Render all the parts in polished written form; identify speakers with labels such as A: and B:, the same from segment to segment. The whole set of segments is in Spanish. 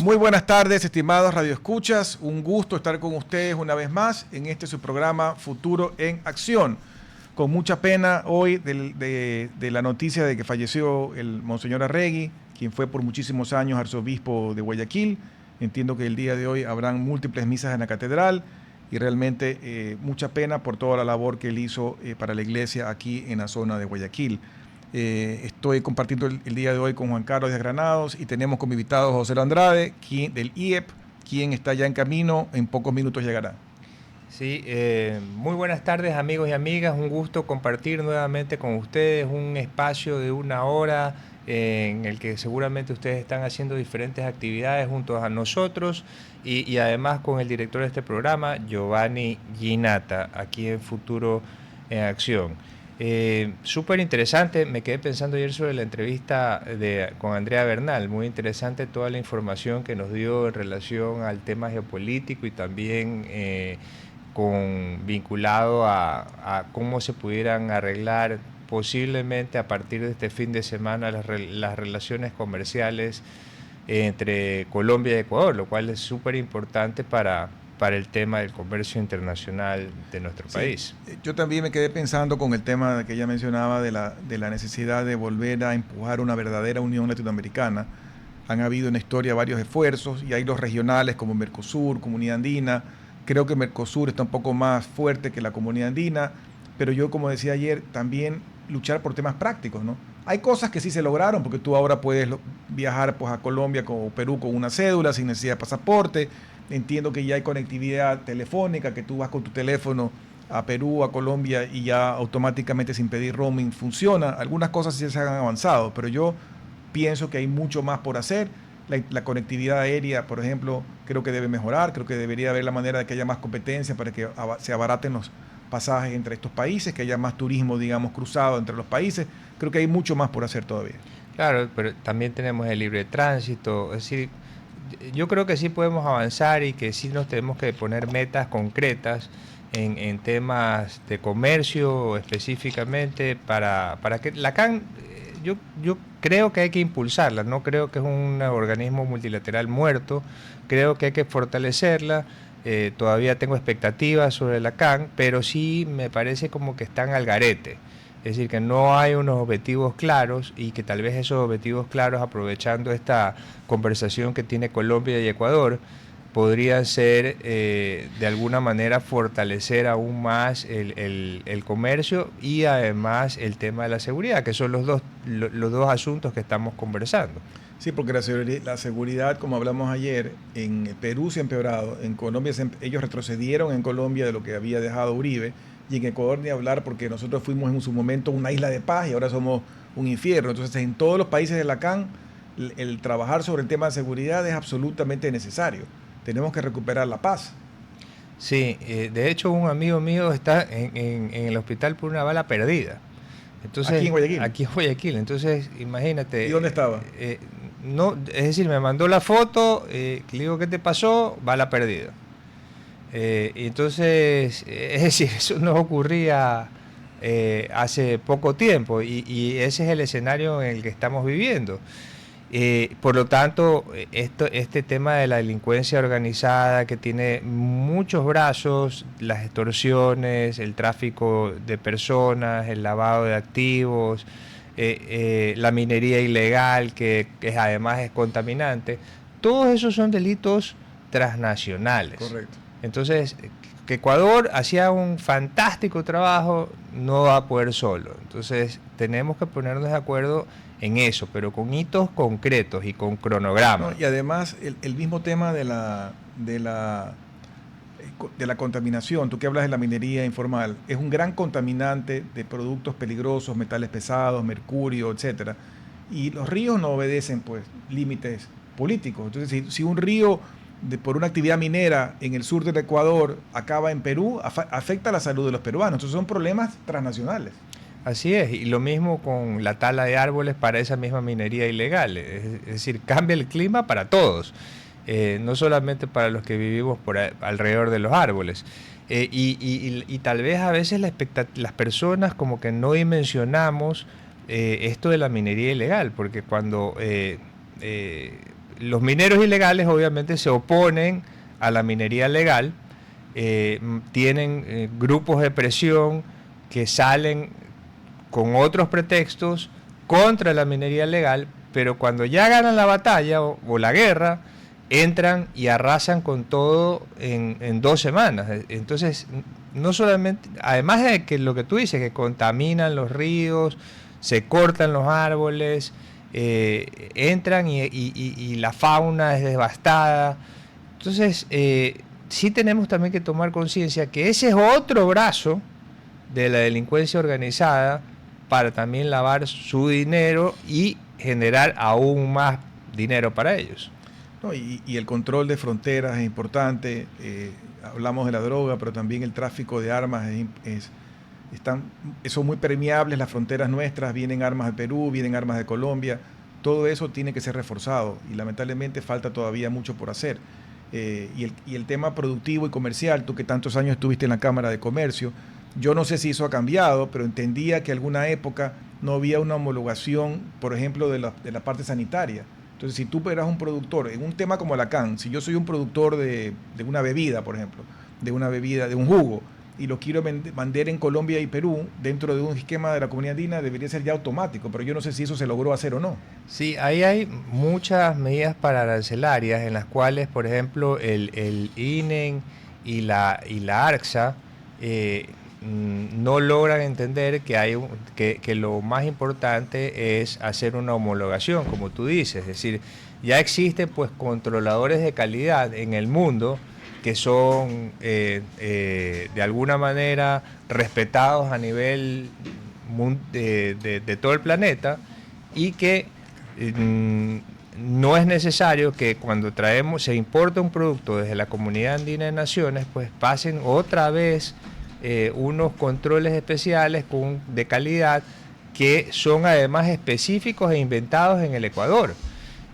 A: Muy buenas tardes, estimados radioescuchas. Un gusto estar con ustedes una vez más en este su programa Futuro en Acción. Con mucha pena hoy de la noticia de que falleció el Monseñor Arregui, quien fue por muchísimos años arzobispo de Guayaquil. Entiendo que el día de hoy habrán múltiples misas en la catedral y realmente mucha pena por toda la labor que él hizo para la iglesia aquí en la zona de Guayaquil. Estoy compartiendo el día de hoy con Juan Carlos de Granados y tenemos como invitado a José Andrade, del IEP, quien está ya en camino, en pocos minutos llegará.
B: Sí, muy buenas tardes amigos y amigas, un gusto compartir nuevamente con ustedes un espacio de una hora en el que seguramente ustedes están haciendo diferentes actividades junto a nosotros y además con el director de este programa, Giovanni Ginata, aquí en Futuro en Acción. Súper interesante, me quedé pensando ayer sobre la entrevista con Andrea Bernal, muy interesante toda la información que nos dio en relación al tema geopolítico y también vinculado a cómo se pudieran arreglar posiblemente a partir de este fin de semana las relaciones comerciales entre Colombia y Ecuador, lo cual es súper importante para el tema del comercio internacional de nuestro país.
A: Yo también me quedé pensando con el tema que ella mencionaba de la necesidad de volver a empujar una verdadera unión latinoamericana. Han habido en la historia varios esfuerzos y hay los regionales como Mercosur, Comunidad Andina. Creo que Mercosur está un poco más fuerte que la Comunidad Andina, pero yo, como decía ayer, también luchar por temas prácticos, ¿no? Hay cosas que sí se lograron, porque tú ahora puedes viajar pues, a Colombia o Perú con una cédula sin necesidad de pasaporte. Entiendo que ya hay conectividad telefónica, que tú vas con tu teléfono a Perú, a Colombia y ya automáticamente sin pedir roaming funciona. Algunas cosas sí se han avanzado, pero yo pienso que hay mucho más por hacer. La conectividad aérea, por ejemplo, creo que debe mejorar, creo que debería haber la manera de que haya más competencia para que se abaraten los pasajes entre estos países, que haya más turismo, digamos, cruzado entre los países. Creo que hay mucho más por hacer todavía.
B: Claro, pero también tenemos el libre tránsito, es decir, yo creo que sí podemos avanzar y que sí nos tenemos que poner metas concretas en temas de comercio específicamente para que la CAN, yo creo que hay que impulsarla, no creo que es un organismo multilateral muerto, creo que hay que fortalecerla. Todavía tengo expectativas sobre la CAN, pero sí me parece como que están al garete. Es decir, que no hay unos objetivos claros y que tal vez esos objetivos claros, aprovechando esta conversación que tiene Colombia y Ecuador, podrían ser de alguna manera fortalecer aún más el comercio y además el tema de la seguridad, que son los dos asuntos que estamos conversando.
A: Sí, porque la seguridad, como hablamos ayer, en Perú se ha empeorado, en Colombia ellos retrocedieron en Colombia de lo que había dejado Uribe, y en Ecuador ni hablar porque nosotros fuimos en su momento una isla de paz y ahora somos un infierno. Entonces, en todos los países de la CAN, el trabajar sobre el tema de seguridad es absolutamente necesario. Tenemos que recuperar la paz.
B: Sí, de hecho un amigo mío está en el hospital por una bala perdida. Entonces,
A: aquí en Guayaquil.
B: Aquí en Guayaquil. Entonces, imagínate.
A: ¿Y dónde estaba?
B: No, es decir, me mandó la foto, le digo, ¿qué te pasó? Bala perdida. Y entonces, es decir, eso no ocurría hace poco tiempo y ese es el escenario en el que estamos viviendo. Por lo tanto, este tema de la delincuencia organizada que tiene muchos brazos, las extorsiones, el tráfico de personas, el lavado de activos, la minería ilegal que además es contaminante, todos esos son delitos transnacionales.
A: Correcto.
B: Entonces, que Ecuador hacía un fantástico trabajo, no va a poder solo. Entonces, tenemos que ponernos de acuerdo en eso, pero con hitos concretos y con cronogramas.
A: No, y además, el mismo tema de la contaminación, tú que hablas de la minería informal, es un gran contaminante de productos peligrosos, metales pesados, mercurio, etcétera. Y los ríos no obedecen pues límites políticos. Entonces, si un río por una actividad minera en el sur del Ecuador acaba en Perú, afecta la salud de los peruanos. Entonces son problemas transnacionales.
B: Así es, y lo mismo con la tala de árboles para esa misma minería ilegal. Es decir, cambia el clima para todos, no solamente para los que vivimos alrededor de los árboles. Y tal vez a veces las personas como que no dimensionamos esto de la minería ilegal, porque cuando los mineros ilegales obviamente se oponen a la minería legal, tienen grupos de presión que salen con otros pretextos contra la minería legal, pero cuando ya ganan la batalla o la guerra, entran y arrasan con todo en 2 semanas. Entonces, no solamente, además de que lo que tú dices, que contaminan los ríos, se cortan los árboles, entran y la fauna es devastada. Entonces, sí tenemos también que tomar conciencia que ese es otro brazo de la delincuencia organizada para también lavar su dinero y generar aún más dinero para ellos.
A: No, y el control de fronteras es importante. Hablamos de la droga, pero también el tráfico de armas son muy permeables las fronteras nuestras. Vienen armas de Perú, vienen armas de Colombia. Todo eso tiene que ser reforzado y lamentablemente falta todavía mucho por hacer. Y el tema productivo y comercial, tú que tantos años estuviste en la Cámara de Comercio, yo no sé si eso ha cambiado, pero entendía que en alguna época no había una homologación, por ejemplo, de la parte sanitaria. Entonces, si tú eras un productor, en un tema como la CAN, si yo soy un productor de una bebida, por ejemplo, de un jugo, y lo quiero vender en Colombia y Perú, dentro de un esquema de la Comunidad Andina, debería ser ya automático, pero yo no sé si eso se logró hacer o no.
B: Sí, ahí hay muchas medidas pararancelarias en las cuales, por ejemplo, el INEN y la ARCSA no logran entender que lo más importante es hacer una homologación, como tú dices. Es decir, ya existen pues controladores de calidad en el mundo que son de alguna manera respetados a nivel de todo el planeta, y que no es necesario que cuando se importa un producto desde la Comunidad Andina de Naciones, pues pasen otra vez unos controles especiales de calidad que son además específicos e inventados en el Ecuador.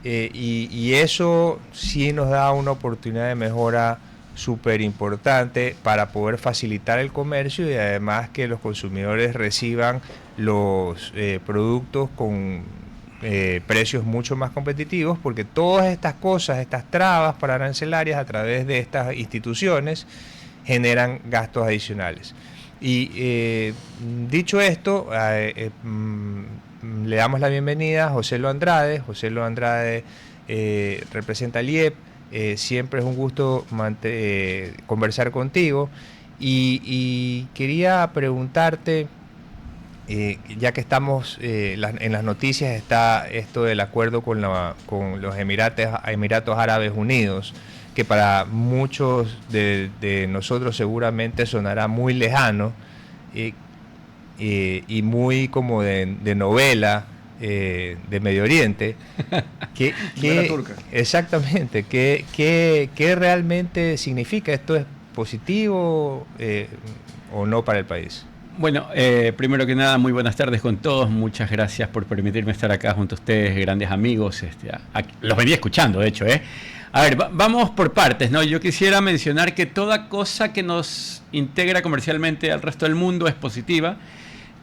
B: Y eso sí nos da una oportunidad de mejora súper importante para poder facilitar el comercio y además que los consumidores reciban los productos con precios mucho más competitivos, porque todas estas cosas, estas trabas para arancelarias a través de estas instituciones generan gastos adicionales. Y dicho esto, le damos la bienvenida a José Lo Andrade. José Lo Andrade representa al IEP. Siempre es un gusto conversar contigo y quería preguntarte, ya que estamos en las noticias está esto del acuerdo con los Emiratos Árabes Unidos, que para muchos de nosotros seguramente sonará muy lejano y muy como de novela de Medio Oriente.
A: Turca.
B: Exactamente. ¿Qué realmente significa? ¿Esto es positivo o no para el país?
C: Bueno, primero que nada, muy buenas tardes con todos. Muchas gracias por permitirme estar acá junto a ustedes, grandes amigos. Los venía escuchando, de hecho. A ver, vamos por partes, ¿no? Yo quisiera mencionar que toda cosa que nos integra comercialmente al resto del mundo es positiva,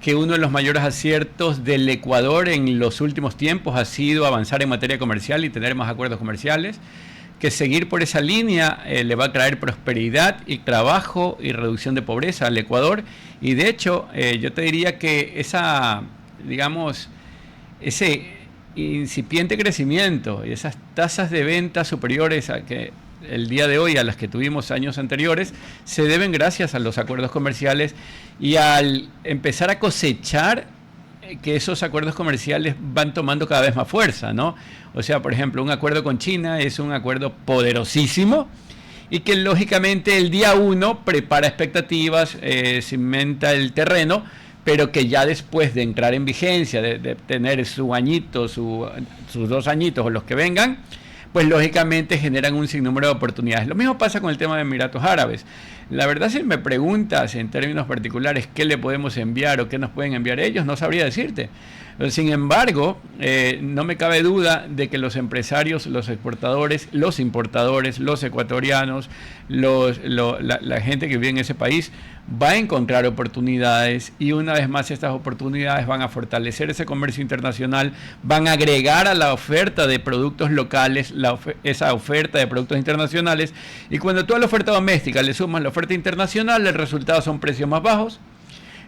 C: que uno de los mayores aciertos del Ecuador en los últimos tiempos ha sido avanzar en materia comercial y tener más acuerdos comerciales, que seguir por esa línea le va a traer prosperidad y trabajo y reducción de pobreza al Ecuador. Y de hecho, yo te diría que ese incipiente crecimiento y esas tasas de venta superiores a que el día de hoy a las que tuvimos años anteriores se deben gracias a los acuerdos comerciales y al empezar a cosechar que esos acuerdos comerciales van tomando cada vez más fuerza, ¿no? O sea, por ejemplo, un acuerdo con China es un acuerdo poderosísimo y que lógicamente el día 1 prepara expectativas, cimenta el terreno, pero que ya después de entrar en vigencia, de tener su añito, sus 2 añitos o los que vengan, pues lógicamente generan un sinnúmero de oportunidades. Lo mismo pasa con el tema de Emiratos Árabes. La verdad, si me preguntas en términos particulares qué le podemos enviar o qué nos pueden enviar ellos, no sabría decirte. Sin embargo, no me cabe duda de que los empresarios, los exportadores, los importadores, los ecuatorianos, la gente que vive en ese país va a encontrar oportunidades, y una vez más estas oportunidades van a fortalecer ese comercio internacional, van a agregar a la oferta de productos locales esa oferta de productos internacionales, y cuando tú a la oferta doméstica le sumas la oferta internacional, el resultado son precios más bajos,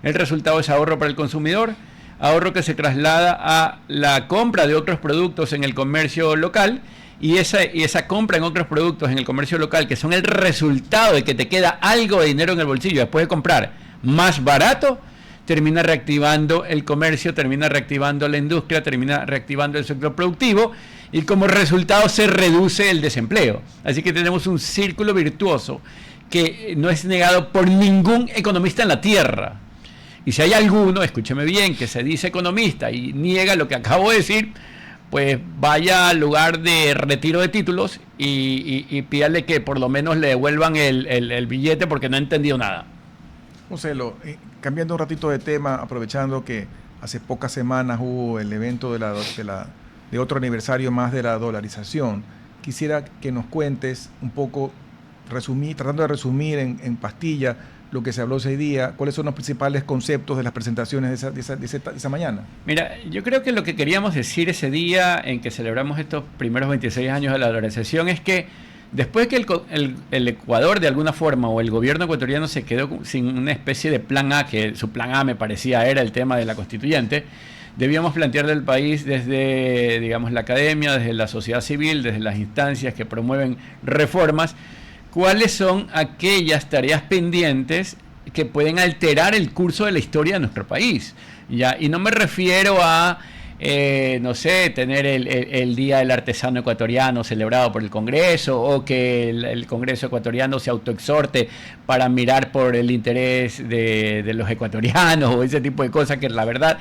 C: el resultado es ahorro para el consumidor, ahorro que se traslada a la compra de otros productos en el comercio local, y esa compra en otros productos en el comercio local, que son el resultado de que te queda algo de dinero en el bolsillo después de comprar más barato, termina reactivando el comercio, termina reactivando la industria, termina reactivando el sector productivo, y como resultado se reduce el desempleo. Así que tenemos un círculo virtuoso que no es negado por ningún economista en la tierra. Y si hay alguno, escúcheme bien, que se dice economista y niega lo que acabo de decir, pues vaya al lugar de retiro de títulos y pídale que por lo menos le devuelvan el billete, porque no ha entendido nada.
A: José, cambiando un ratito de tema, aprovechando que hace pocas semanas hubo el evento de otro aniversario más de la dolarización, quisiera que nos cuentes un poco, tratando de resumir en pastilla lo que se habló ese día, cuáles son los principales conceptos de las presentaciones de esa mañana.
C: Mira, yo creo que lo que queríamos decir ese día en que celebramos estos primeros 26 años de la dolarización es que después que el Ecuador de alguna forma, o el gobierno ecuatoriano, se quedó sin una especie de plan A, que su plan A me parecía era el tema de la constituyente, debíamos plantear del país desde, digamos, la academia, desde la sociedad civil, desde las instancias que promueven reformas, cuáles son aquellas tareas pendientes que pueden alterar el curso de la historia de nuestro país, ¿ya? Y no me refiero a, no sé, tener el Día del Artesano Ecuatoriano celebrado por el Congreso, o que el Congreso ecuatoriano se autoexhorte para mirar por el interés de los ecuatorianos, o ese tipo de cosas que la verdad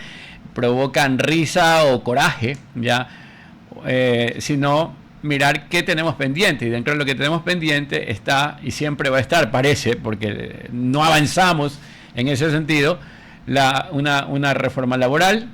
C: provocan risa o coraje, ¿ya? Sino mirar qué tenemos pendiente, y dentro de lo que tenemos pendiente está, y siempre va a estar, parece, porque no avanzamos en ese sentido, una reforma laboral.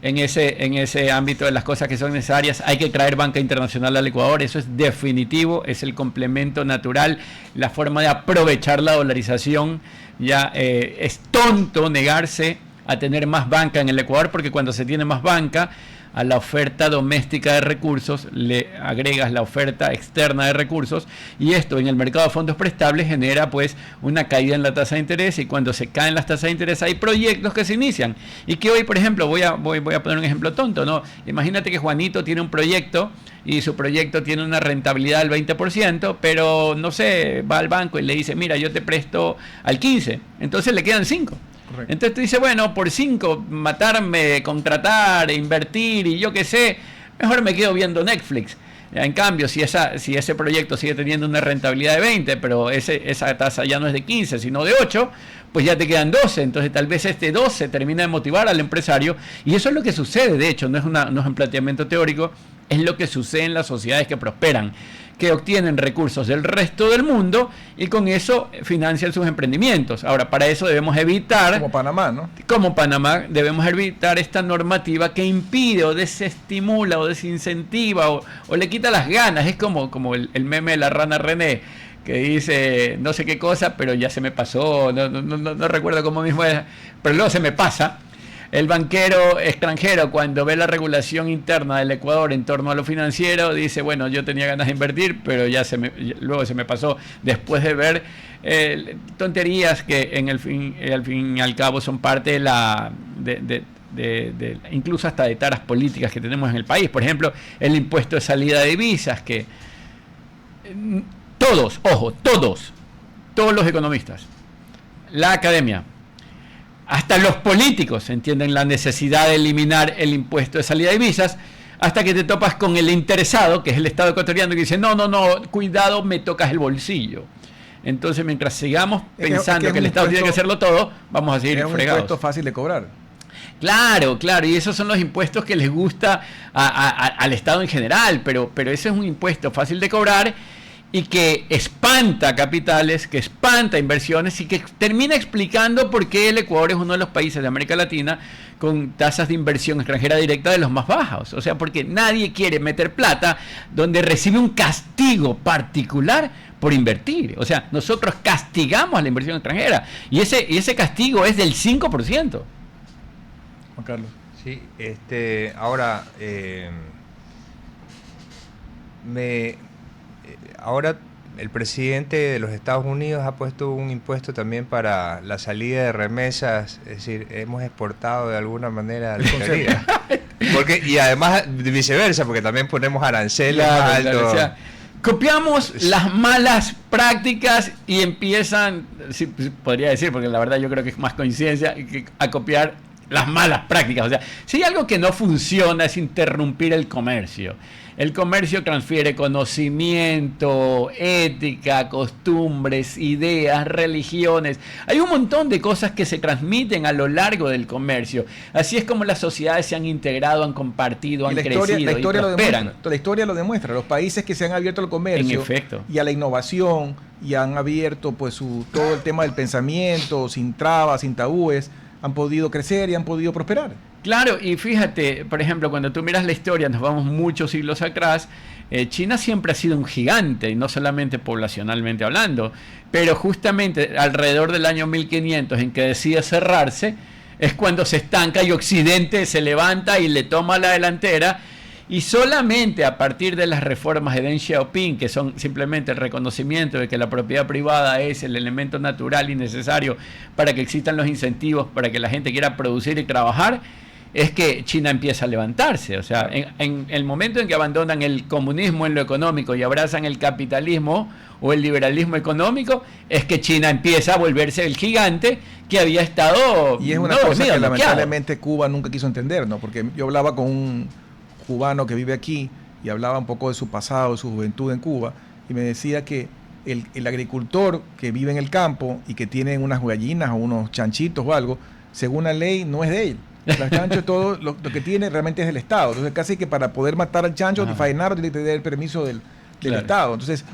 C: En ese ámbito de las cosas que son necesarias, hay que traer banca internacional al Ecuador, eso es definitivo, es el complemento natural, la forma de aprovechar la dolarización. Ya es tonto negarse a tener más banca en el Ecuador, porque cuando se tiene más banca, a la oferta doméstica de recursos le agregas la oferta externa de recursos, y esto en el mercado de fondos prestables genera pues una caída en la tasa de interés, y cuando se caen las tasas de interés hay proyectos que se inician, y que hoy, por ejemplo, voy a poner un ejemplo tonto, ¿no? Imagínate que Juanito tiene un proyecto y su proyecto tiene una rentabilidad del 20%, pero no sé, va al banco y le dice, mira, yo te presto al 15%, entonces le quedan 5%. Correcto. Entonces tú dices, bueno, por 5, matarme, contratar, invertir y yo qué sé, mejor me quedo viendo Netflix. En cambio, si ese proyecto sigue teniendo una rentabilidad de 20, pero esa tasa ya no es de 15, sino de 8, pues ya te quedan 12. Entonces tal vez este 12 termina de motivar al empresario, y eso es lo que sucede, de hecho, no es un planteamiento teórico, es lo que sucede en las sociedades que prosperan, que obtienen recursos del resto del mundo y con eso financian sus emprendimientos. Ahora, para eso debemos evitar...
A: Como Panamá, ¿no?
C: Como Panamá, debemos evitar esta normativa que impide o desestimula o desincentiva o le quita las ganas. Es como el meme de la rana René, que dice no sé qué cosa, pero ya se me pasó, no recuerdo cómo mismo era, pero luego se me pasa. El banquero extranjero, cuando ve la regulación interna del Ecuador en torno a lo financiero, dice, bueno, yo tenía ganas de invertir, pero luego se me pasó, después de ver tonterías que al fin y al cabo son parte de incluso hasta de taras políticas que tenemos en el país. Por ejemplo, el impuesto de salida de divisas, que todos los economistas, la academia, hasta los políticos entienden la necesidad de eliminar el impuesto de salida de divisas, hasta que te topas con el interesado, que es el Estado ecuatoriano, que dice, no, cuidado, me tocas el bolsillo. Entonces, mientras sigamos pensando que el Estado tiene que hacerlo todo, vamos a seguir fregados. Es un
A: impuesto fácil de cobrar.
C: Claro, y esos son los impuestos que les gusta al Estado en general, pero ese es un impuesto fácil de cobrar, y que espanta capitales, que espanta inversiones y que termina explicando por qué el Ecuador es uno de los países de América Latina con tasas de inversión extranjera directa de los más bajos. O sea, porque nadie quiere meter plata donde recibe un castigo particular por invertir. O sea, nosotros castigamos a la inversión extranjera y ese castigo es del 5%.
A: Juan Carlos.
B: Sí, ahora ahora el presidente de los Estados Unidos ha puesto un impuesto también para la salida de remesas, es decir, hemos exportado de alguna manera la calidad. Y además viceversa, porque también ponemos aranceles altos.
C: Claro, o sea, copiamos las malas prácticas y empiezan, sí, podría decir, porque la verdad yo creo que es más coincidencia, a copiar las malas prácticas. O sea, si hay algo que no funciona es interrumpir el comercio. El comercio transfiere conocimiento, ética, costumbres, ideas, religiones. Hay un montón de cosas que se transmiten a lo largo del comercio. Así es como las sociedades se han integrado, han compartido, han crecido y prosperan.
A: La historia lo demuestra. Los países que se han abierto al comercio y a la innovación y han abierto pues todo el tema del pensamiento, sin trabas, sin tabúes, han podido crecer y han podido prosperar.
C: Claro, y fíjate, por ejemplo, cuando tú miras la historia, nos vamos muchos siglos atrás, China siempre ha sido un gigante, y no solamente poblacionalmente hablando, pero justamente alrededor del año 1500, en que decide cerrarse, es cuando se estanca y Occidente se levanta y le toma la delantera, y solamente a partir de las reformas de Deng Xiaoping, que son simplemente el reconocimiento de que la propiedad privada es el elemento natural y necesario para que existan los incentivos, para que la gente quiera producir y trabajar, es que China empieza a levantarse. O sea, en el momento en que abandonan el comunismo en lo económico y abrazan el capitalismo o el liberalismo económico, es que China empieza a volverse el gigante que había estado...
A: Y es una cosa que lamentablemente Cuba nunca quiso entender, ¿no? Porque yo hablaba con un cubano que vive aquí y hablaba un poco de su pasado, de su juventud en Cuba, y me decía que el agricultor que vive en el campo y que tiene unas gallinas o unos chanchitos o algo, según la ley no es de él. Los chanchos, todo lo que tiene realmente es del Estado. Entonces casi que para poder matar al chancho y faenarlo tiene que tener el permiso del Estado. Entonces,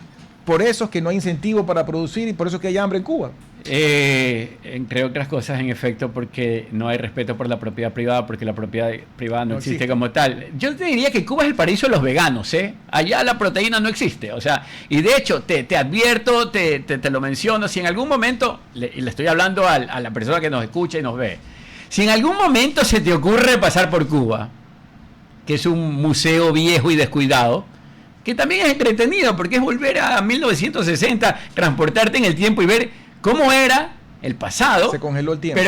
A: por eso es que no hay incentivo para producir y por eso es que hay hambre en Cuba.
C: Entre otras cosas, en efecto, porque no hay respeto por la propiedad privada, porque la propiedad privada no existe como tal. Yo te diría que Cuba es el paraíso de los veganos, ¿eh? Allá la proteína no existe, o sea, y de hecho te advierto, te lo menciono, si en algún momento, y le estoy hablando a la persona que nos escucha y nos ve, si en algún momento se te ocurre pasar por Cuba, que es un museo viejo y descuidado, que también es entretenido, porque es volver a 1960, transportarte en el tiempo y ver cómo era el pasado.
A: Se congeló el tiempo.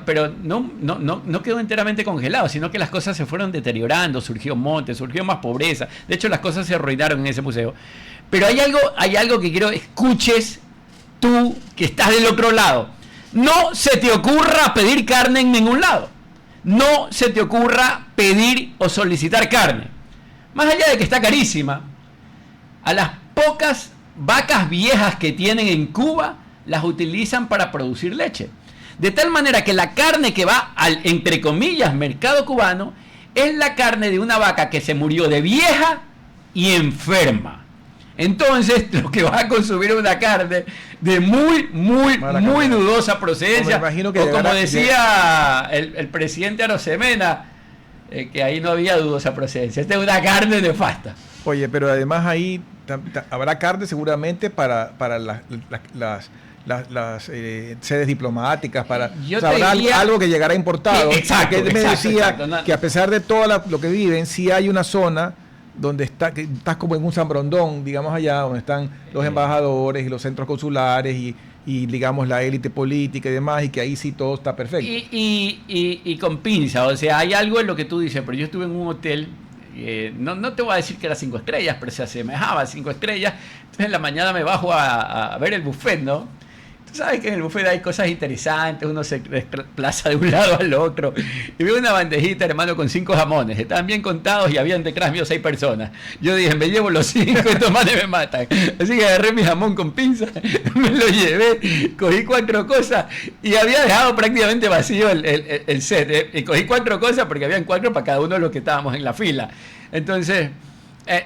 C: Pero no quedó enteramente congelado, sino que las cosas se fueron deteriorando, surgió monte, surgió más pobreza. De hecho, las cosas se arruinaron en ese museo. Pero hay algo que quiero escuches tú, que estás del otro lado. No se te ocurra pedir carne en ningún lado. No se te ocurra pedir o solicitar carne. Más allá de que está carísima, a las pocas vacas viejas que tienen en Cuba, las utilizan para producir leche. De tal manera que la carne que va al, entre comillas, mercado cubano, es la carne de una vaca que se murió de vieja y enferma. Entonces, lo que vas a consumir es una carne de muy dudosa procedencia. O como decía el presidente Arosemena, que ahí no había dudosa procedencia. Esta es una carne nefasta.
A: Oye, pero además ahí habrá carne seguramente para las sedes diplomáticas, habrá algo que llegará importado.
C: Exacto.
A: Él me decía que a pesar de todo lo que viven, sí hay una zona donde estás como en un San Brondón, digamos allá, donde están los embajadores y los centros consulares y digamos la élite política y demás, y que ahí sí todo está perfecto.
C: Y con pinza, o sea, hay algo en lo que tú dices, pero yo estuve en un hotel, no te voy a decir que era 5 estrellas, pero se asemejaba a 5 estrellas, entonces en la mañana me bajo a ver el buffet, ¿no? Tú sabes que en el buffet hay cosas interesantes, uno se desplaza de un lado al otro. Y veo una bandejita, hermano, con 5 jamones. Estaban bien contados y habían detrás mío 6 personas. Yo dije, me llevo los 5, estos manes me matan. Así que agarré mi jamón con pinza, me lo llevé, cogí 4 cosas y había dejado prácticamente vacío el set. Y cogí 4 cosas porque habían 4 para cada uno de los que estábamos en la fila. Entonces,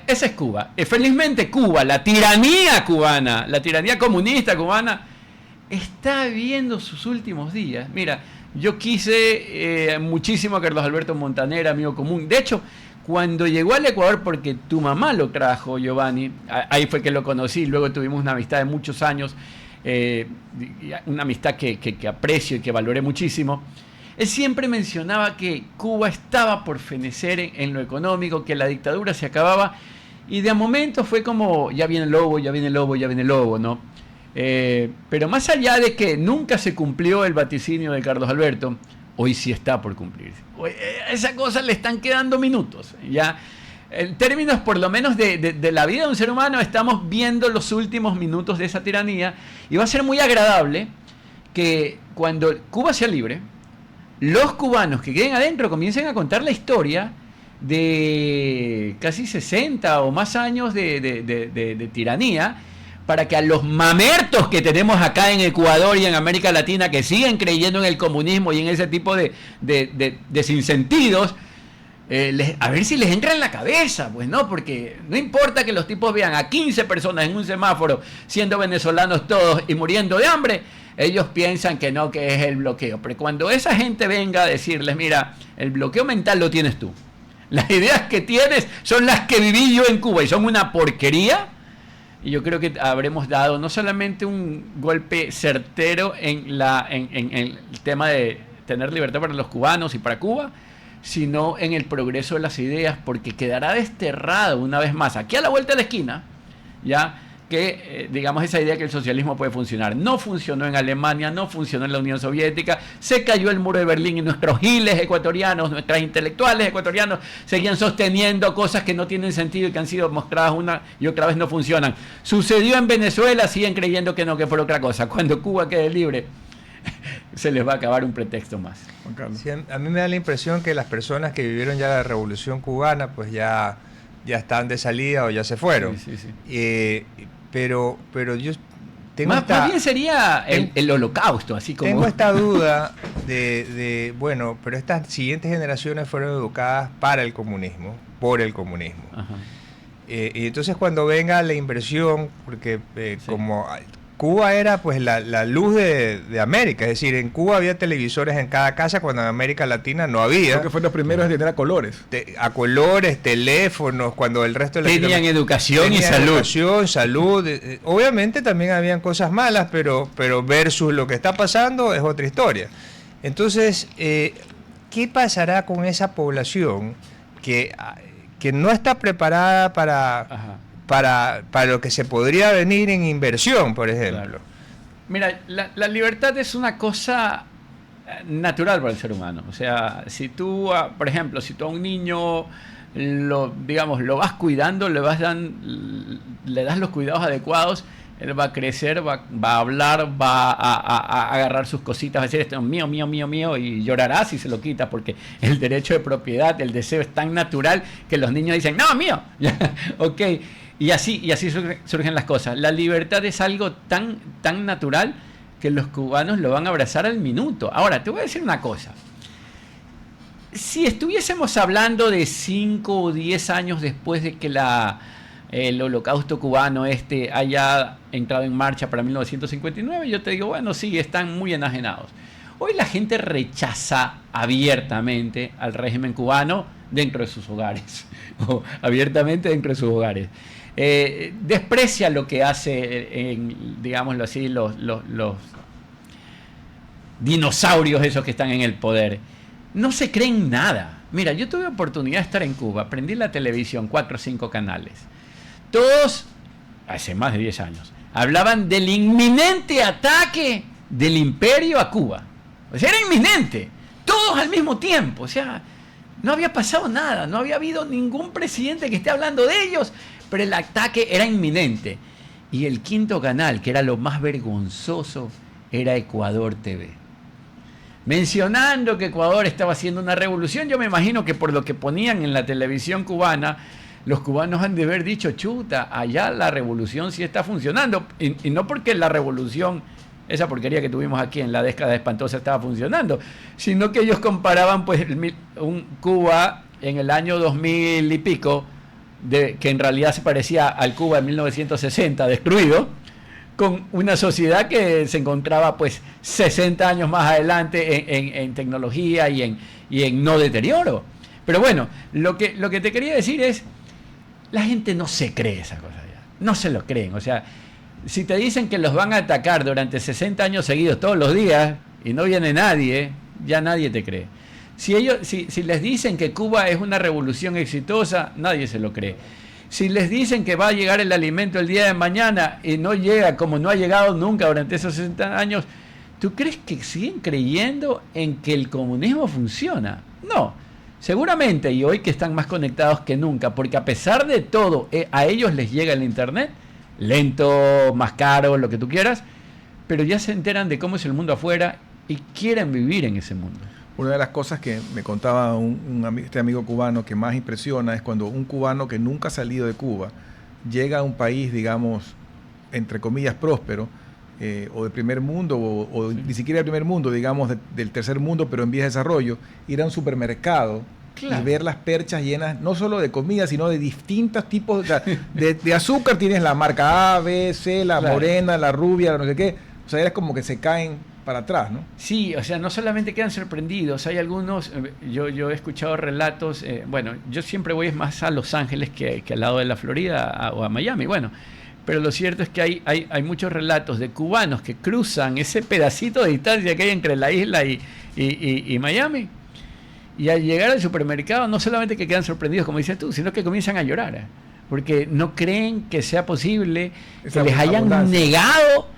C: esa es Cuba. Felizmente Cuba, la tiranía cubana, la tiranía comunista cubana, está viviendo sus últimos días. Mira, yo quise muchísimo a Carlos Alberto Montaner, amigo común. De hecho, cuando llegó al Ecuador, porque tu mamá lo trajo, Giovanni, ahí fue que lo conocí, luego tuvimos una amistad de muchos años, una amistad que aprecio y que valoré muchísimo. Él siempre mencionaba que Cuba estaba por fenecer en lo económico, que la dictadura se acababa, y de momento fue como, ya viene el lobo, ya viene el lobo, ya viene el lobo, ¿no? Pero más allá de que nunca se cumplió el vaticinio de Carlos Alberto, hoy sí está por cumplirse. Esa cosa le están quedando minutos, ¿ya? En términos por lo menos de la vida de un ser humano, estamos viendo los últimos minutos de esa tiranía, y va a ser muy agradable que cuando Cuba sea libre, los cubanos que queden adentro comiencen a contar la historia de casi 60 o más años de tiranía, para que a los mamertos que tenemos acá en Ecuador y en América Latina, que siguen creyendo en el comunismo y en ese tipo de sinsentidos, a ver si les entra en la cabeza, pues no, porque no importa que los tipos vean a 15 personas en un semáforo siendo venezolanos todos y muriendo de hambre, ellos piensan que no, que es el bloqueo. Pero cuando esa gente venga a decirles, mira, el bloqueo mental lo tienes tú, las ideas que tienes son las que viví yo en Cuba y son una porquería, y yo creo que habremos dado no solamente un golpe certero en el tema de tener libertad para los cubanos y para Cuba, sino en el progreso de las ideas, porque quedará desterrado una vez más, aquí a la vuelta de la esquina, ya que, digamos, esa idea que el socialismo puede funcionar. No funcionó en Alemania, no funcionó en la Unión Soviética, se cayó el muro de Berlín y nuestros giles ecuatorianos, nuestras intelectuales ecuatorianos seguían sosteniendo cosas que no tienen sentido y que han sido mostradas una y otra vez no funcionan. Sucedió en Venezuela, siguen creyendo que no, que por otra cosa. Cuando Cuba quede libre, se les va a acabar un pretexto más.
A: Juan Carlos.
B: Sí, a mí me da la impresión que las personas que vivieron ya la Revolución Cubana, pues ya están de salida o ya se fueron.
C: Sí, sí, sí.
B: Pero yo tengo
C: más bien sería el holocausto, así como...
B: Tengo esta duda bueno, pero estas siguientes generaciones fueron educadas para el comunismo, por el comunismo.
C: Ajá.
B: Y entonces cuando venga la inversión, porque sí, como Cuba era pues la luz de América, es decir, en Cuba había televisores en cada casa cuando en América Latina no había.
A: Creo que fueron los primeros en tener a colores.
B: A colores, teléfonos, cuando el resto de
C: tenían educación y salud.
B: Educación, salud. Obviamente también habían cosas malas, pero versus lo que está pasando es otra historia. Entonces, ¿qué pasará con esa población que no está preparada para lo que se podría venir en inversión, por ejemplo?
C: Claro. Mira, la libertad es una cosa natural para el ser humano. O sea, si tú, por ejemplo, si tú a un niño lo vas cuidando, le das los cuidados adecuados, él va a crecer, va a hablar, va a agarrar sus cositas, va a decir esto es mío, mío, mío, mío, y llorará si se lo quita, porque el derecho de propiedad, el deseo es tan natural que los niños dicen, no, mío. Ok. Y así surgen las cosas. La libertad es algo tan natural que los cubanos lo van a abrazar al minuto. Ahora, te voy a decir una cosa. Si estuviésemos hablando de 5 o 10 años después de que el holocausto cubano haya entrado en marcha para 1959, yo te digo, bueno, sí, están muy enajenados. Hoy la gente rechaza abiertamente al régimen cubano dentro de sus hogares, o abiertamente dentro de sus hogares. Desprecia lo que hace, digámoslo así, los dinosaurios esos que están en el poder. No se creen nada. Mira, yo tuve oportunidad de estar en Cuba, prendí la televisión, 4 o 5 canales. Todos, hace más de 10 años, hablaban del inminente ataque del imperio a Cuba. O sea, era inminente. Todos al mismo tiempo. O sea, no había pasado nada. No había habido ningún presidente que esté hablando de ellos. Pero el ataque era inminente. Y el quinto canal, que era lo más vergonzoso, era Ecuador TV. Mencionando que Ecuador estaba haciendo una revolución, yo me imagino que por lo que ponían en la televisión cubana, los cubanos han de haber dicho, chuta, allá la revolución sí está funcionando. Y no porque la revolución, esa porquería que tuvimos aquí en la década espantosa, estaba funcionando, sino que ellos comparaban pues un Cuba en el año 2000 y pico, que en realidad se parecía al Cuba de 1960, destruido, con una sociedad que se encontraba pues 60 años más adelante en tecnología y en no deterioro. Pero bueno, lo que te quería decir es, la gente no se cree esa cosa ya, no se lo creen. O sea, si te dicen que los van a atacar durante 60 años seguidos todos los días y no viene nadie, ya nadie te cree. Si les dicen que Cuba es una revolución exitosa, nadie se lo cree. Si les dicen que va a llegar el alimento el día de mañana y no llega como no ha llegado nunca durante esos 60 años, ¿tú crees que siguen creyendo en que el comunismo funciona? No, seguramente, y hoy que están más conectados que nunca, porque a pesar de todo, a ellos les llega el internet, lento, más caro, lo que tú quieras, pero ya se enteran de cómo es el mundo afuera y quieren vivir en ese mundo.
A: Una de las cosas que me contaba este amigo cubano que más impresiona es cuando un cubano que nunca ha salido de Cuba llega a un país, digamos, entre comillas, próspero, o de primer mundo, o ni siquiera de primer mundo, digamos, del tercer mundo, pero en vías de desarrollo, ir a un supermercado, claro, y ver las perchas llenas, no solo de comida, sino de distintos tipos, o sea, de azúcar tienes la marca A, B, C, la claro, morena, la rubia, la no sé qué, o sea, es como que se caen para atrás, ¿no? Sí,
C: o sea, no solamente quedan sorprendidos, hay algunos, yo he escuchado relatos, bueno, yo siempre voy más a Los Ángeles que al lado de la Florida o a Miami, bueno, pero lo cierto es que hay muchos relatos de cubanos que cruzan ese pedacito de distancia que hay entre la isla y Miami, y al llegar al supermercado no solamente que quedan sorprendidos, como dices tú, sino que comienzan a llorar, porque no creen que sea posible que les hayan negado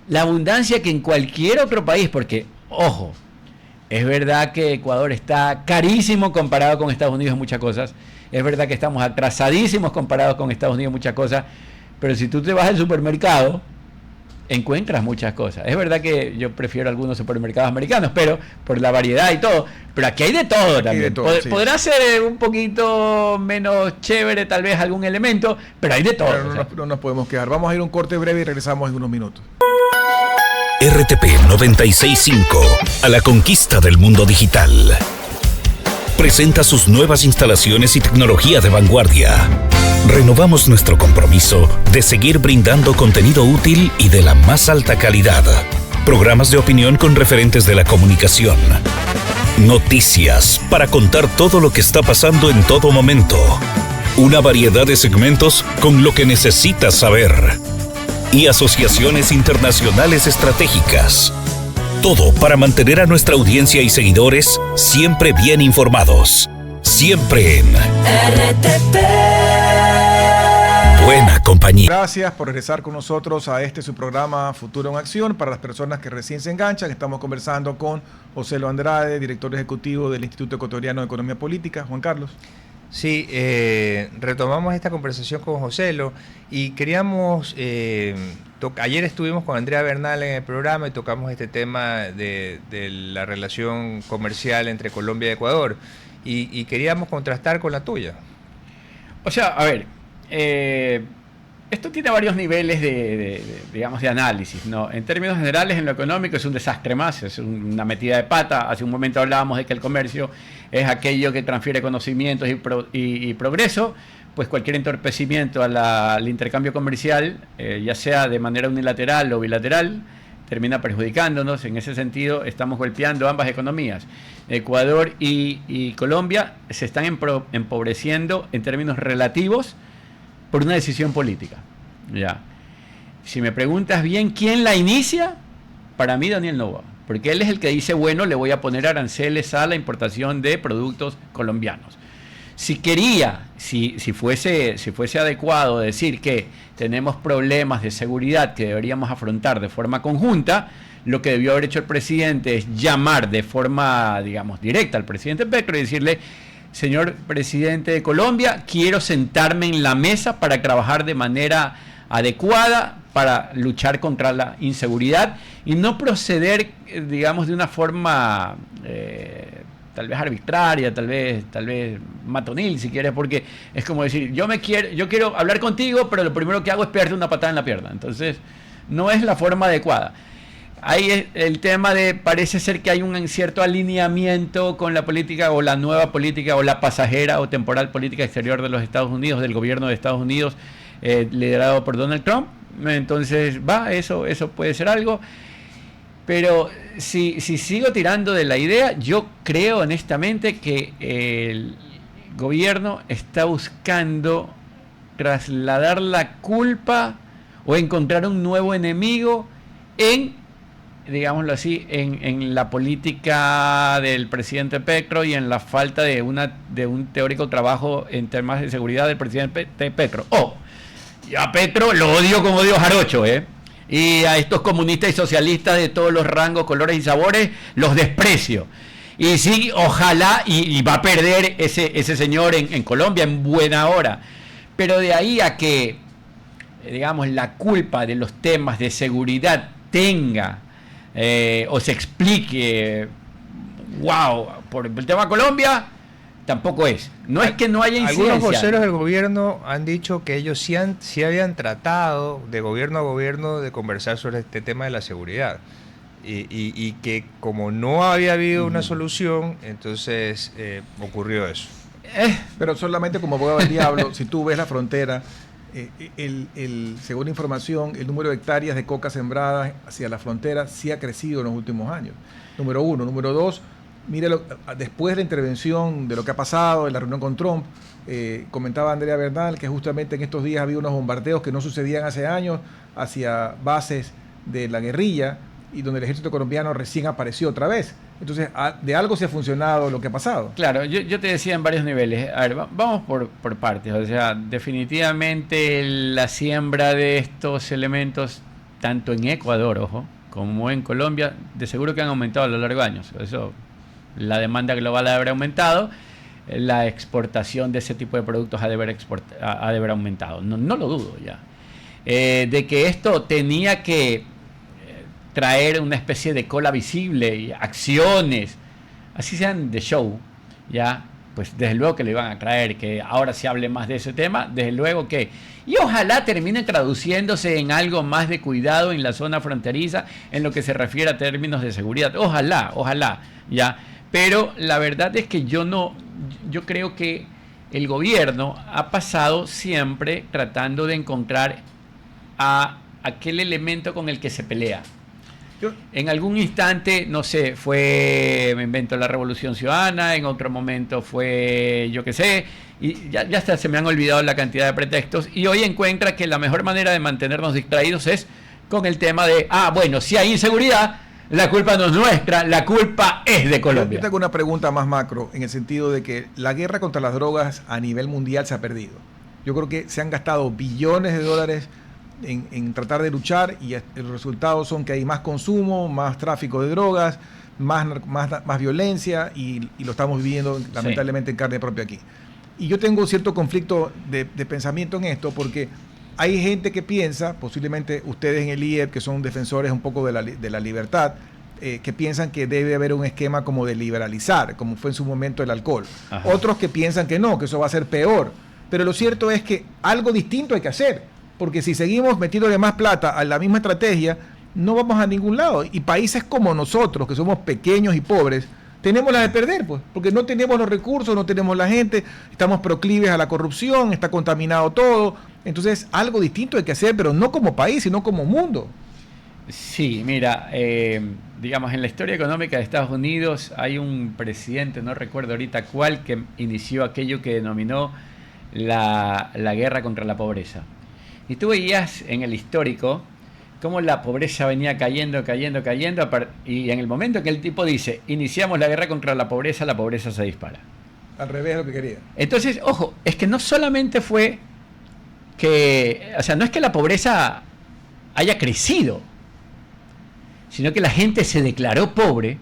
C: la abundancia que en cualquier otro país, porque, ojo, es verdad que Ecuador está carísimo comparado con Estados Unidos en muchas cosas, es verdad que estamos atrasadísimos comparados con Estados Unidos en muchas cosas, pero si tú te vas al supermercado, encuentras muchas cosas. Es verdad que yo prefiero algunos supermercados americanos, pero por la variedad y todo, pero aquí hay de todo aquí también. De todo, sí. Podrá ser un poquito menos chévere tal vez algún elemento, pero hay de todo.
A: Pero no nos podemos quedar. Vamos a ir a un corte breve y regresamos en unos minutos.
D: RTP 96.5, a la conquista del mundo digital. Presenta sus nuevas instalaciones y tecnología de vanguardia. Renovamos nuestro compromiso de seguir brindando contenido útil y de la más alta calidad. Programas de opinión con referentes de la comunicación. Noticias para contar todo lo que está pasando en todo momento. Una variedad de segmentos con lo que necesitas saber. Y asociaciones internacionales estratégicas. Todo para mantener a nuestra audiencia y seguidores siempre bien informados. Siempre en RTP. Buena compañía.
A: Gracias por regresar con nosotros a su programa Futuro en Acción. Para las personas que recién se enganchan, estamos conversando con José Lo Andrade, director ejecutivo del Instituto Ecuatoriano de Economía Política. Juan Carlos.
B: Sí, retomamos esta conversación con Joselo y queríamos, ayer estuvimos con Andrea Bernal en el programa y tocamos este tema de la relación comercial entre Colombia y Ecuador y queríamos contrastar con la tuya.
C: O sea, a ver, esto tiene varios niveles digamos, de análisis, ¿no? En términos generales, en lo económico es un desastre más, es una metida de pata. Hace un momento hablábamos de que el comercio es aquello que transfiere conocimientos y progreso, pues cualquier entorpecimiento al intercambio comercial, ya sea de manera unilateral o bilateral, termina perjudicándonos. En ese sentido, estamos golpeando ambas economías. Ecuador y Colombia se están empobreciendo en términos relativos por una decisión política. Ya. Si me preguntas bien quién la inicia, para mí Daniel Noboa, porque él es el que dice, bueno, le voy a poner aranceles a la importación de productos colombianos. Si quería, si fuese adecuado decir que tenemos problemas de seguridad que deberíamos afrontar de forma conjunta, lo que debió haber hecho el presidente es llamar de forma, digamos, directa al presidente Petro y decirle: señor presidente de Colombia, quiero sentarme en la mesa para trabajar de manera adecuada para luchar contra la inseguridad y no proceder, digamos, de una forma tal vez arbitraria, tal vez matonil, si quieres, porque es como decir, yo quiero hablar contigo, pero lo primero que hago es pegarte una patada en la pierna. Entonces, no es la forma adecuada. ahí es el tema de, parece ser que hay un cierto alineamiento con la política o la nueva política o la pasajera o temporal política exterior de los Estados Unidos, del gobierno de Estados Unidos, liderado por Donald Trump. Entonces, eso puede ser algo. Pero si sigo tirando de la idea, yo creo honestamente que el gobierno está buscando trasladar la culpa o encontrar un nuevo enemigo en, digámoslo así, en la política del presidente Petro y en la falta de un teórico trabajo en temas de seguridad del presidente Petro. Yo a Petro lo odio como odio jarocho, y a estos comunistas y socialistas de todos los rangos, colores y sabores los desprecio. Y sí, ojalá, y va a perder ese señor en Colombia en buena hora. Pero de ahí a que, digamos, la culpa de los temas de seguridad tenga o se explique, por el tema Colombia, tampoco es. No es que no haya incidencia.
B: Algunos voceros del gobierno han dicho que ellos sí habían tratado de gobierno a gobierno de conversar sobre este tema de la seguridad. Y que como no había habido una solución, entonces ocurrió eso.
A: Pero solamente como abogado del diablo, si tú ves la frontera, según la información, el número de hectáreas de coca sembradas hacia la frontera sí ha crecido en los últimos años. Número uno. Número dos, mírelo, después de la intervención de lo que ha pasado en la reunión con Trump, comentaba Andrea Bernal que justamente en estos días había unos bombardeos que no sucedían hace años hacia bases de la guerrilla y donde el ejército colombiano recién apareció otra vez. Entonces, de algo se ha funcionado lo que ha pasado.
C: Claro, yo te decía en varios niveles. A ver, vamos por partes. O sea, definitivamente la siembra de estos elementos, tanto en Ecuador, ojo, como en Colombia, de seguro que han aumentado a lo largo de años. Eso, la demanda global ha de haber aumentado, la exportación de ese tipo de productos ha de haber aumentado. No lo dudo ya. De que esto tenía que traer una especie de cola visible y acciones, así sean de show, ya, pues desde luego que lo iban a traer, que ahora se hable más de ese tema, desde luego que, y ojalá termine traduciéndose en algo más de cuidado en la zona fronteriza, en lo que se refiere a términos de seguridad, ojalá, ya, pero la verdad es que yo creo que el gobierno ha pasado siempre tratando de encontrar a aquel elemento con el que se pelea. En algún instante, no sé, me invento la Revolución Ciudadana, en otro momento fue, yo qué sé, y ya hasta se me han olvidado la cantidad de pretextos, y hoy encuentra que la mejor manera de mantenernos distraídos es con el tema de, bueno, si hay inseguridad, la culpa no es nuestra, la culpa es de Colombia.
A: Yo tengo una pregunta más macro, en el sentido de que la guerra contra las drogas a nivel mundial se ha perdido. Yo creo que se han gastado billones de dólares en tratar de luchar y los resultados son que hay más consumo, más tráfico de drogas, más violencia y lo estamos viviendo lamentablemente en carne propia aquí. Y yo tengo cierto conflicto de pensamiento en esto porque hay gente que piensa, posiblemente ustedes en el IEP que son defensores un poco de la libertad, que piensan que debe haber un esquema como de liberalizar, como fue en su momento el alcohol. Ajá. Otros que piensan que no, que eso va a ser peor. Pero lo cierto es que algo distinto hay que hacer. Porque si seguimos metiéndole más plata a la misma estrategia, no vamos a ningún lado. Y países como nosotros, que somos pequeños y pobres, tenemos la de perder, pues, porque no tenemos los recursos, no tenemos la gente, estamos proclives a la corrupción, está contaminado todo. Entonces, algo distinto hay que hacer, pero no como país, sino como mundo.
C: Sí, mira, digamos, en la historia económica de Estados Unidos hay un presidente, no recuerdo ahorita cuál, que inició aquello que denominó la guerra contra la pobreza. Y tú veías en el histórico cómo la pobreza venía cayendo, y en el momento que el tipo dice, iniciamos la guerra contra la pobreza se dispara.
A: Al revés de lo que quería.
C: Entonces, ojo, es que no solamente fue que, o sea, no es que la pobreza haya crecido, sino que la gente se declaró pobre,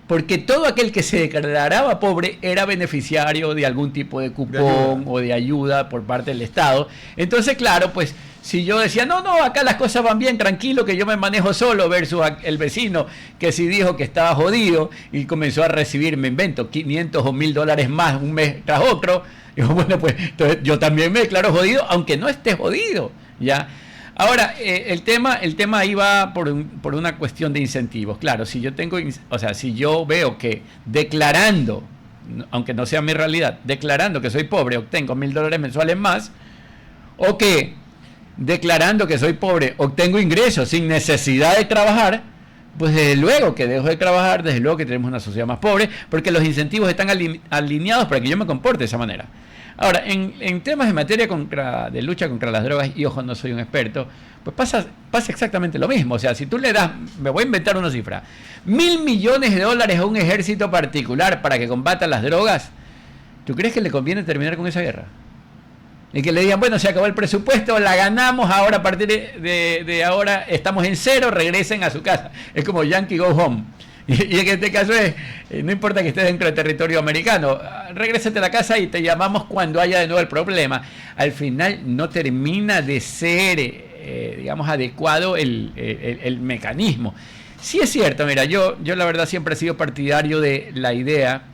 C: porque todo aquel que se declaraba pobre era beneficiario de algún tipo de cupón o de ayuda por parte del Estado. Entonces, claro, pues si yo decía, no, acá las cosas van bien, tranquilo, que yo me manejo solo, versus el vecino que sí dijo que estaba jodido y comenzó a recibir, me invento, 500 o 1,000 dólares más un mes tras otro, digo, bueno, pues entonces yo también me declaro jodido, aunque no esté jodido, ¿ya? Ahora, el tema ahí va por una cuestión de incentivos. Claro, si yo veo que declarando, aunque no sea mi realidad, declarando que soy pobre, obtengo $1,000 mensuales más, o que declarando que soy pobre, obtengo ingresos sin necesidad de trabajar, pues desde luego que dejo de trabajar, desde luego que tenemos una sociedad más pobre, porque los incentivos están alineados para que yo me comporte de esa manera. Ahora, en temas de materia de lucha contra las drogas, y ojo, no soy un experto, pues pasa exactamente lo mismo. O sea, si tú le das, me voy a inventar una cifra, $1,000 millones a un ejército particular para que combata las drogas, ¿tú crees que le conviene terminar con esa guerra? Y que le digan, bueno, se acabó el presupuesto, la ganamos, ahora a partir de ahora estamos en cero, regresen a su casa. Es como Yankee Go Home. Y en este caso no importa que estés dentro del territorio americano, regrésate a la casa y te llamamos cuando haya de nuevo el problema. Al final no termina de ser, digamos, adecuado el mecanismo. Sí es cierto, mira, yo la verdad siempre he sido partidario de la idea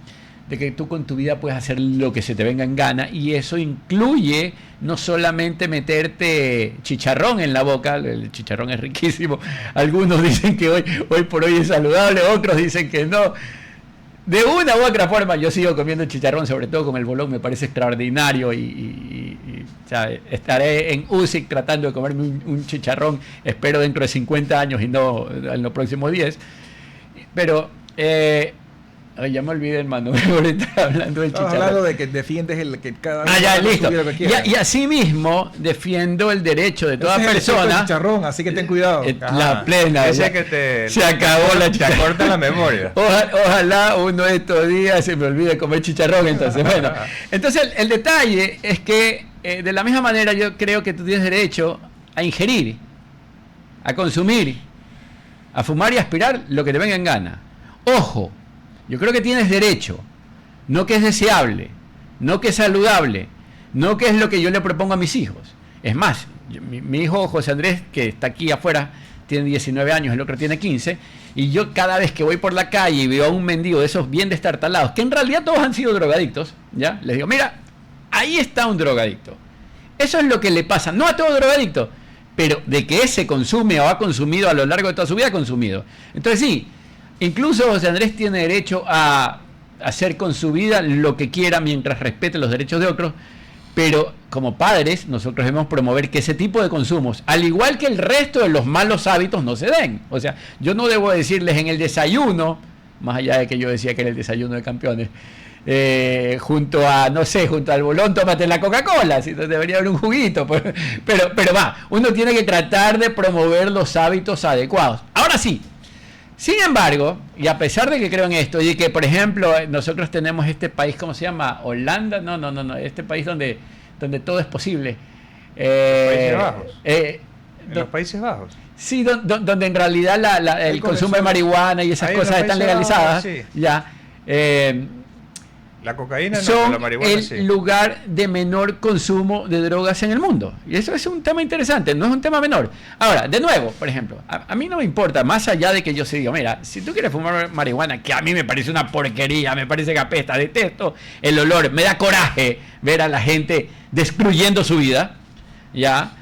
C: de que tú con tu vida puedes hacer lo que se te venga en gana, y eso incluye no solamente meterte chicharrón en la boca, el chicharrón es riquísimo, algunos dicen que hoy por hoy es saludable, otros dicen que no. De una u otra forma yo sigo comiendo chicharrón, sobre todo con el bolón, me parece extraordinario, o sea, estaré en UCIC tratando de comerme un chicharrón, espero dentro de 50 años y no en los próximos 10, pero ya me olvidé, hermano, ahorita hablando del chicharrón.
A: Hablando de que defiendes el que cada vez
C: ya, listo. Y así mismo defiendo el derecho de toda persona.
A: Chicharrón, así que ten cuidado.
C: La plena. Se acabó la chicharrón.
B: Te corta la memoria.
C: Ojalá uno de estos días se me olvide comer chicharrón. Entonces, bueno. Entonces, el detalle es que de la misma manera yo creo que tú tienes derecho a ingerir, a consumir, a fumar y aspirar lo que te venga en gana. Ojo. Yo creo que tienes derecho, no que es deseable, no que es saludable, no que es lo que yo le propongo a mis hijos. Es más, mi hijo José Andrés, que está aquí afuera, tiene 19 años, el otro tiene 15, y yo cada vez que voy por la calle y veo a un mendigo de esos bien destartalados, que en realidad todos han sido drogadictos, ¿ya? Les digo, mira, ahí está un drogadicto. Eso es lo que le pasa, no a todo drogadicto, pero de que ese consume o ha consumido a lo largo de toda su vida, ha consumido. Entonces sí, incluso José Andrés tiene derecho a hacer con su vida lo que quiera mientras respete los derechos de otros, pero como padres nosotros debemos promover que ese tipo de consumos, al igual que el resto de los malos hábitos, no se den. O sea, yo no debo decirles en el desayuno, más allá de que yo decía que era el desayuno de campeones, junto al bolón tómate la Coca-Cola, si debería haber un juguito, pero uno tiene que tratar de promover los hábitos adecuados. Ahora sí. Sin embargo, y a pesar de que creo en esto, y que, por ejemplo, nosotros tenemos este país, ¿cómo se llama? ¿Holanda? No, este país donde todo es posible.
B: Países Bajos. En los Países Bajos.
C: Sí, donde en realidad el consumo de marihuana y esas cosas están legalizadas. Sí. Ya.
B: La cocaína
C: son
B: la marihuana
C: el lugar de menor consumo de drogas en el mundo. Y eso es un tema interesante, no es un tema menor. Ahora, de nuevo, por ejemplo, a mí no me importa, más allá de que yo se diga, mira, si tú quieres fumar marihuana, que a mí me parece una porquería, me parece que apesta, detesto el olor, me da coraje ver a la gente destruyendo su vida, ¿ya?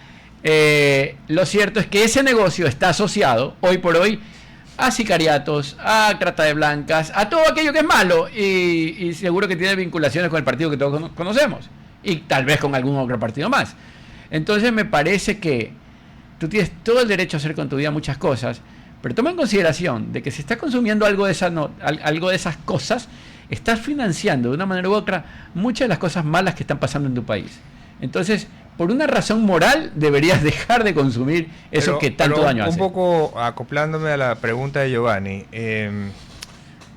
C: Lo cierto es que ese negocio está asociado, hoy por hoy, a sicariatos, a trata de blancas, a todo aquello que es malo, y seguro que tiene vinculaciones con el partido que todos conocemos, y tal vez con algún otro partido más. Entonces me parece que tú tienes todo el derecho a hacer con tu vida muchas cosas, pero toma en consideración de que si estás consumiendo algo de esas cosas, estás financiando de una manera u otra muchas de las cosas malas que están pasando en tu país. Entonces, por una razón moral, deberías dejar de consumir eso que tanto daño hace.
B: Un poco acoplándome a la pregunta de Giovanni,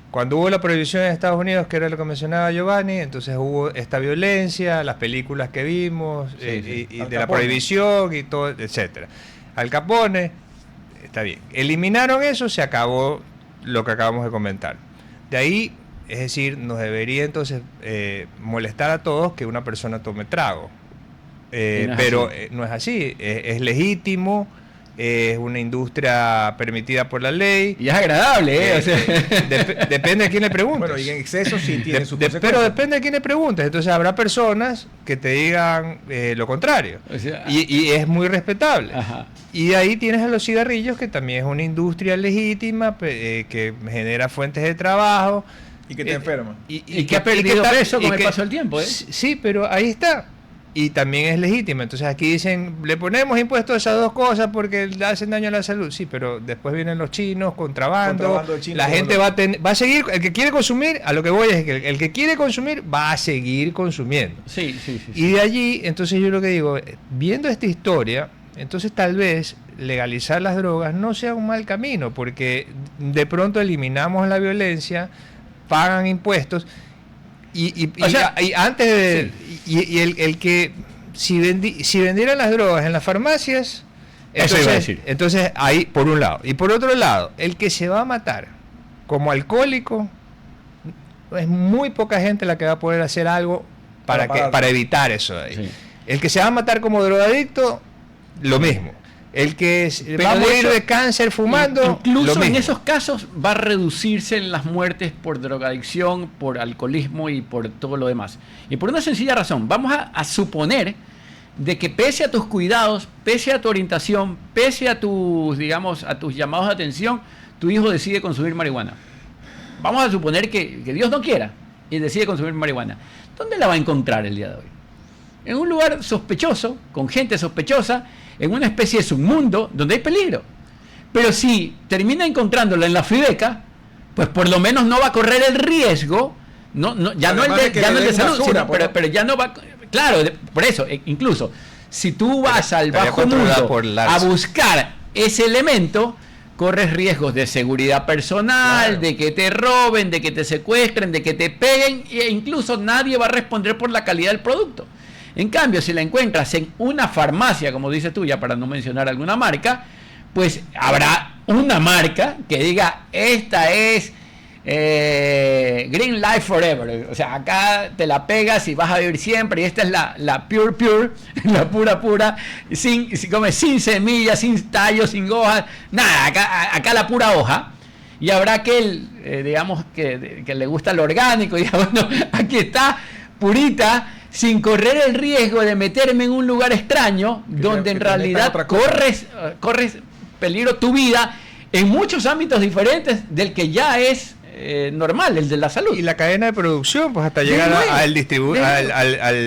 B: cuando hubo la prohibición en Estados Unidos, que era lo que mencionaba Giovanni, entonces hubo esta violencia, las películas que vimos, y de la prohibición y todo, etcétera. Al Capone, está bien. Eliminaron eso, se acabó lo que acabamos de comentar. De ahí, es decir, nos debería entonces molestar a todos que una persona tome trago. Pero no es así, es legítimo es una industria permitida por la ley.
C: Y es agradable, ¿eh? O sea,
B: Depende de quién le preguntes.
A: Bueno, y en exceso sí tiene sus consecuencias.
B: Pero depende de quién le preguntes. Entonces habrá personas que te digan lo contrario.
C: O sea,
B: y es muy respetable.
C: ajá.
B: Y de ahí tienes a los cigarrillos, que también es una industria legítima, que genera fuentes de trabajo.
A: Y que te enferma.
C: Y que ha perdido peso con el paso del tiempo, ¿eh?
B: Sí, pero ahí está. Y también es legítima. Entonces aquí dicen, le ponemos impuestos a esas dos cosas porque le hacen daño a la salud. Sí, pero después vienen los chinos, contrabando
A: de chinos,
B: la gente va a seguir, el que quiere consumir, a lo que voy es que el que quiere consumir va a seguir consumiendo.
C: Sí.
B: Y de allí, entonces yo lo que digo, viendo esta historia, entonces tal vez legalizar las drogas no sea un mal camino, porque de pronto eliminamos la violencia, pagan impuestos y antes de el que si vendieran las drogas en las farmacias,
C: eso iba a decir.
B: Entonces ahí por un lado, y por otro lado, el que se va a matar como alcohólico, es muy poca gente la que va a poder hacer algo para evitar eso de ahí.
C: Sí.
B: El que se va a matar como drogadicto, lo mismo. El que va a morir de cáncer fumando,
C: incluso
B: lo mismo.
C: en esos casos va a reducirse las muertes por drogadicción, por alcoholismo y por todo lo demás. Y por una sencilla razón, vamos a suponer de que pese a tus cuidados, pese a tu orientación, pese a tus, digamos, a tus llamados de atención, tu hijo decide consumir marihuana. Vamos a suponer que Dios no quiera y decide consumir marihuana. ¿Dónde la va a encontrar el día de hoy? En un lugar sospechoso, con gente sospechosa, en una especie de submundo donde hay peligro. Pero si termina encontrándola en la Fideca, pues por lo menos no va a correr el riesgo, ya no el de salud, pero ya no va, claro, por eso, incluso si tú vas al bajo mundo a buscar ese elemento, corres riesgos de seguridad personal, claro, de que te roben, de que te secuestren, de que te peguen, e incluso nadie va a responder por la calidad del producto. En cambio, si la encuentras en una farmacia, como dices tú, ya para no mencionar alguna marca, pues habrá una marca que diga, esta es Green Life Forever. O sea, acá te la pegas y vas a vivir siempre. Y esta es la Pure, la pura, sin semillas, sin tallos, sin hojas, nada, acá la pura hoja. Y habrá aquel, digamos, que le gusta lo orgánico, y diga, bueno, aquí está, purita, sin correr el riesgo de meterme en un lugar extraño, donde en realidad corres peligro tu vida en muchos ámbitos diferentes del que ya es normal, el de la salud.
B: Y la cadena de producción, pues hasta llegar al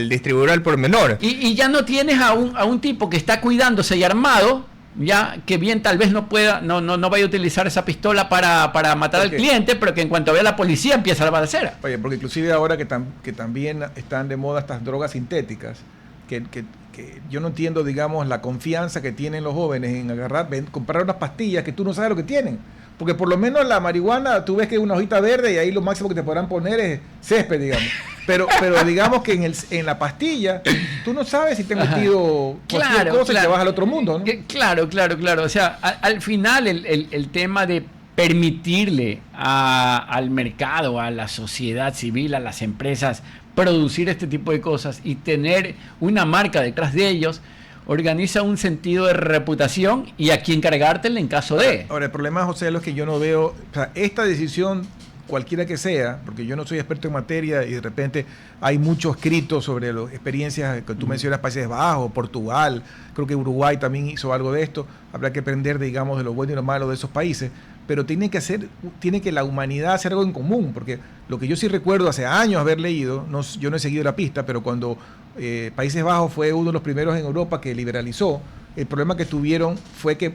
B: distribuidor al por menor.
C: Y ya no tienes a un tipo que está cuidándose y armado, ya que bien tal vez no vaya a utilizar esa pistola para matar al cliente, pero que en cuanto vea a la policía empieza la balacera.
A: Oye, porque inclusive ahora que también están de moda estas drogas sintéticas, que yo no entiendo, digamos, la confianza que tienen los jóvenes en comprar unas pastillas que tú no sabes lo que tienen. Porque por lo menos la marihuana, tú ves que es una hojita verde y ahí lo máximo que te podrán poner es césped, digamos. Pero digamos que en la pastilla, tú no sabes si te han metido cualquier cosa y te vas al otro mundo, ¿no?
C: Claro. O sea, al final el tema de permitirle al mercado, a la sociedad civil, a las empresas, producir este tipo de cosas y tener una marca detrás de ellos, organiza un sentido de reputación y a quién cargártela en caso de.
A: Ahora, el problema, José, es que yo no veo, o sea, esta decisión, cualquiera que sea, porque yo no soy experto en materia y de repente hay mucho escrito sobre las experiencias que tú mencionas, Países Bajos, Portugal, creo que Uruguay también hizo algo de esto, habrá que aprender, digamos, de lo bueno y lo malo de esos países, pero tiene que la humanidad hacer algo en común, porque lo que yo sí recuerdo hace años haber leído, yo no he seguido la pista, pero cuando Países Bajos fue uno de los primeros en Europa que liberalizó, el problema que tuvieron fue que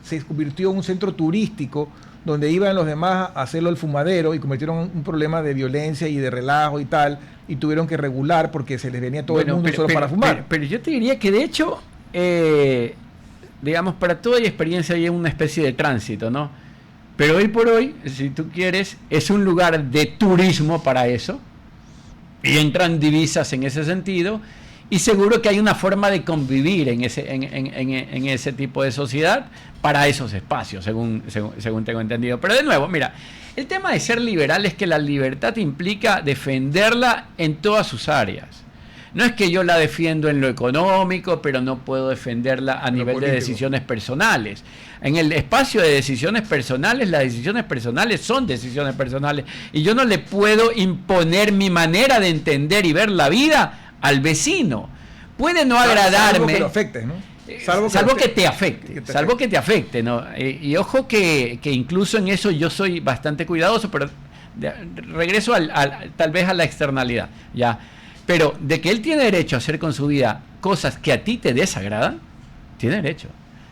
A: se convirtió en un centro turístico donde iban los demás a hacerlo el fumadero y convirtieron en un problema de violencia y de relajo y tal, y tuvieron que regular porque se les venía todo el mundo solo para fumar.
C: Pero yo te diría que de hecho, digamos, para toda experiencia hay una especie de tránsito, ¿no? Pero hoy por hoy, si tú quieres, es un lugar de turismo para eso, y entran divisas en ese sentido, y seguro que hay una forma de convivir en ese tipo de sociedad para esos espacios, según tengo entendido. Pero de nuevo, mira, el tema de ser liberal es que la libertad implica defenderla en todas sus áreas. No es que yo la defiendo en lo económico, pero no puedo defenderla a nivel de decisiones personales. En el espacio de decisiones personales, las decisiones personales son decisiones personales. Y yo no le puedo imponer mi manera de entender y ver la vida al vecino. Puede no agradarme.
A: Salvo que lo afecte, ¿no?
C: Salvo que te afecte, ¿no? Y ojo que incluso en eso yo soy bastante cuidadoso, pero regreso tal vez a la externalidad, ¿ya? Pero de que él tiene derecho a hacer con su vida cosas que a ti te desagradan, tiene derecho.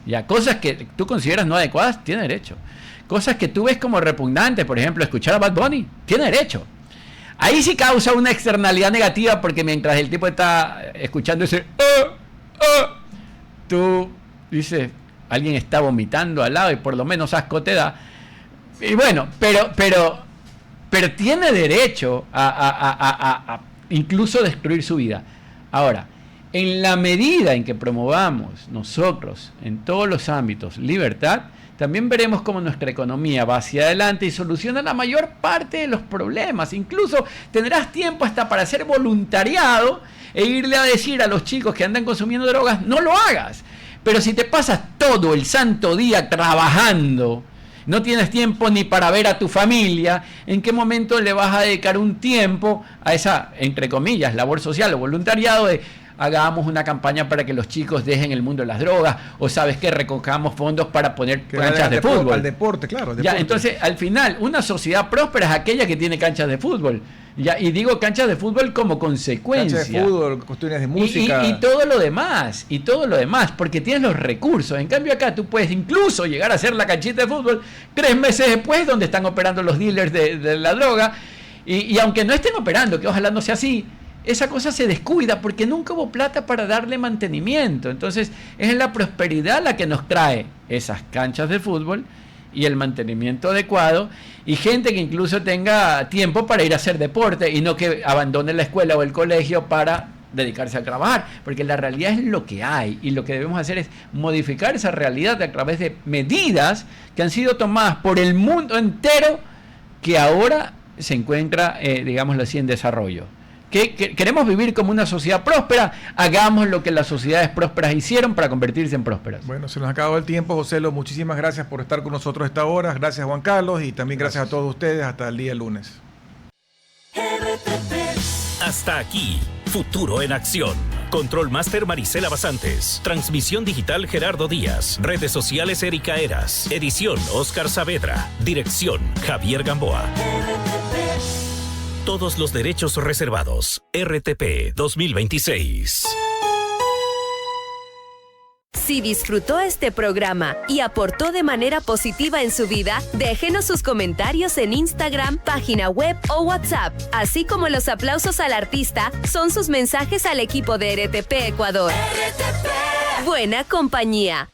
C: Ya, cosas que tú consideras no adecuadas, tiene derecho. Cosas que tú ves como repugnantes, por ejemplo, escuchar a Bad Bunny, tiene derecho. Ahí sí causa una externalidad negativa, porque mientras el tipo está escuchando ese tú dices, alguien está vomitando al lado y por lo menos asco te da. Y bueno, pero tiene derecho a incluso destruir su vida. Ahora, en la medida en que promovamos nosotros en todos los ámbitos libertad, también veremos cómo nuestra economía va hacia adelante y soluciona la mayor parte de los problemas. Incluso tendrás tiempo hasta para hacer voluntariado e irle a decir a los chicos que andan consumiendo drogas, no lo hagas. Pero si te pasas todo el santo día trabajando, no tienes tiempo ni para ver a tu familia, ¿en qué momento le vas a dedicar un tiempo a esa, entre comillas, labor social o voluntariado de hagamos una campaña para que los chicos dejen el mundo de las drogas, o sabes que recojamos fondos para poner canchas de fútbol?
A: Al deporte, claro.
C: Ya, entonces, al final, una sociedad próspera es aquella que tiene canchas de fútbol. Ya, y digo canchas de fútbol como consecuencia.
A: Canchas de fútbol, cuestiones de música.
C: Y todo lo demás, porque tienes los recursos. En cambio acá tú puedes incluso llegar a hacer la canchita de fútbol 3 meses después, donde están operando los dealers de la droga. Y aunque no estén operando, que ojalá no sea así, esa cosa se descuida porque nunca hubo plata para darle mantenimiento. Entonces es la prosperidad la que nos trae esas canchas de fútbol y el mantenimiento adecuado, y gente que incluso tenga tiempo para ir a hacer deporte y no que abandone la escuela o el colegio para dedicarse a trabajar, porque la realidad es lo que hay, y lo que debemos hacer es modificar esa realidad a través de medidas que han sido tomadas por el mundo entero, que ahora se encuentra, digámoslo así, en desarrollo. Que queremos vivir como una sociedad próspera, hagamos lo que las sociedades prósperas hicieron para convertirse en prósperas.
A: Bueno, se nos ha acabado el tiempo, Joselo. Muchísimas gracias por estar con nosotros a esta hora. Gracias, Juan Carlos, y también gracias a todos ustedes. Hasta el día lunes.
D: Hasta aquí, Futuro en Acción. Control Master Marisela Basantes. Transmisión digital Gerardo Díaz. Redes sociales Erika Eras. Edición Oscar Saavedra. Dirección Javier Gamboa. Todos los derechos reservados. RTP 2026.
E: Si disfrutó este programa y aportó de manera positiva en su vida, déjenos sus comentarios en Instagram, página web o WhatsApp, así como los aplausos al artista son sus mensajes al equipo de RTP Ecuador. RTP. Buena compañía.